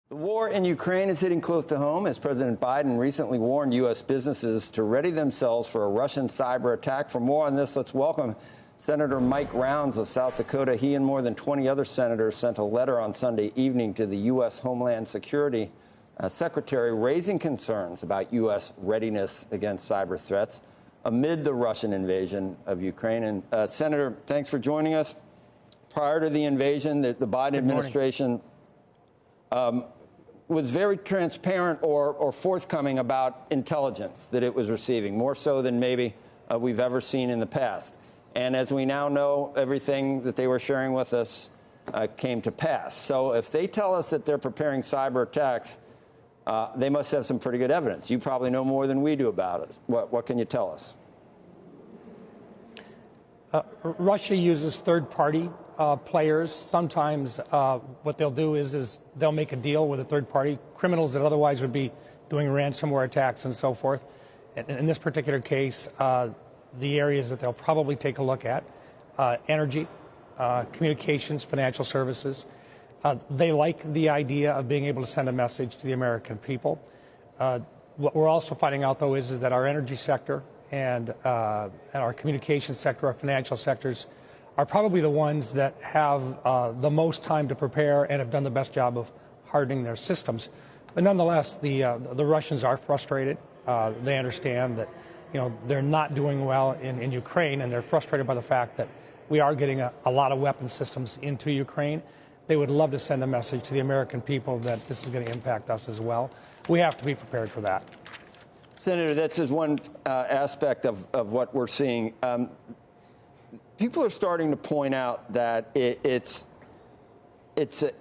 The war in Ukraine is hitting close to home as President Biden recently warned U.S. businesses to ready themselves for a Russian cyber attack. For more on this, let's welcome Senator Mike Rounds of South Dakota. He and more than 20 other senators sent a letter on Sunday evening to the U.S. Homeland Security Secretary raising concerns about U.S. readiness against cyber threats amid the Russian invasion of Ukraine. And Senator, thanks for joining us. Prior to the invasion, the Biden administration was very transparent or forthcoming about intelligence that it was receiving, more so than maybe we've ever seen in the past. And as we now know, everything that they were sharing with us came to pass. So if they tell us that they're preparing cyber attacks, they must have some pretty good evidence. You probably know more than we do about it. What can you tell us? Russia uses third-party players. Sometimes what they'll do is they'll make a deal with a third party, criminals that otherwise would be doing ransomware attacks and so forth. In this particular case, the areas that they'll probably take a look at, energy, communications, financial services. They like the idea of being able to send a message to the American people. What we're also finding out, though, is that our energy sector and our communications sector, our financial sectors, are probably the ones that have the most time to prepare and have done the best job of hardening their systems. But nonetheless, the Russians are frustrated. They understand that they're not doing well in Ukraine, and they're frustrated by the fact that we are getting a lot of weapon systems into Ukraine. They would love to send a message to the American people that this is going to impact us as well. We have to be prepared for that. Senator, that's just one aspect of what we're seeing. People are starting to point out that it's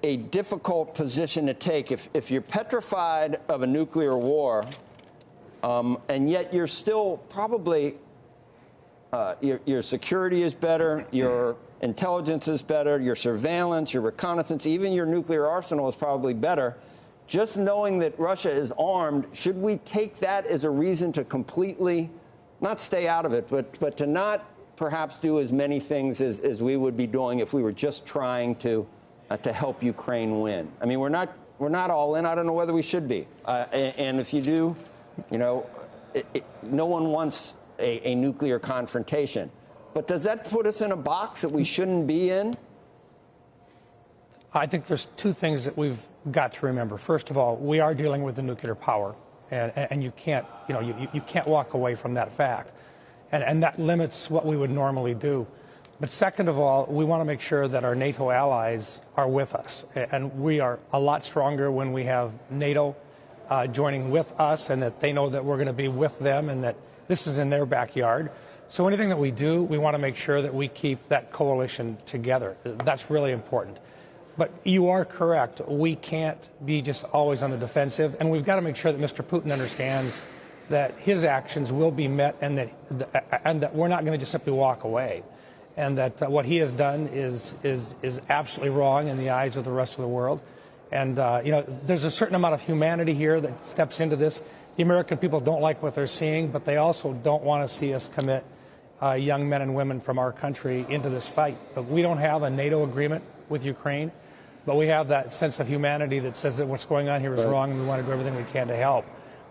a difficult position to take if you're petrified of a nuclear war, and yet you're still probably your security is better, your intelligence is better, your surveillance, your reconnaissance, even your nuclear arsenal is probably better. Just knowing that Russia is armed, should we take that as a reason to completely not stay out of it, but to not perhaps do as many things as we would be doing if we were just trying to help Ukraine win? I mean, we're not all in. I don't know whether we should be. And if you do, no one wants a nuclear confrontation. But does that put us in a box that we shouldn't be in? I think there's two things that we've got to remember. First of all, we are dealing with a nuclear power, and you can't walk away from that fact. And that limits what we would normally do. But second of all, we want to make sure that our NATO allies are with us. And we are a lot stronger when we have NATO joining with us, and that they know that we're going to be with them and that this is in their backyard. So anything that we do, we want to make sure that we keep that coalition together. That's really important. But you are correct. We can't be just always on the defensive. And we've got to make sure that Mr. Putin understands that his actions will be met, and that we're not going to just simply walk away, and that what he has done is absolutely wrong in the eyes of the rest of the world. And there's a certain amount of humanity here that steps into this. The American people don't like what they're seeing, but they also don't want to see us commit young men and women from our country into this fight. But we don't have a NATO agreement with Ukraine, but we have that sense of humanity that says that what's going on here is wrong, and we want to do everything we can to help.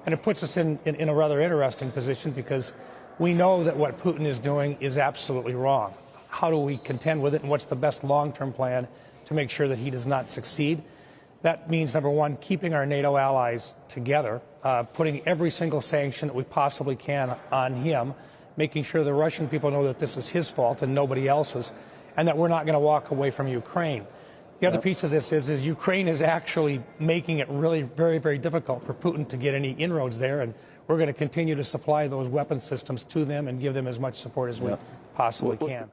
And it puts us in a rather interesting position, because we know that what Putin is doing is absolutely wrong. How do we contend with it, and what's the best long-term plan to make sure that he does not succeed? That means, number one, keeping our NATO allies together, putting every single sanction that we possibly can on him, making sure the Russian people know that this is his fault and nobody else's, and that we're not going to walk away from Ukraine. The other piece of this is Ukraine is actually making it really very, very difficult for Putin to get any inroads there, and we're going to continue to supply those weapon systems to them and give them as much support as we possibly can.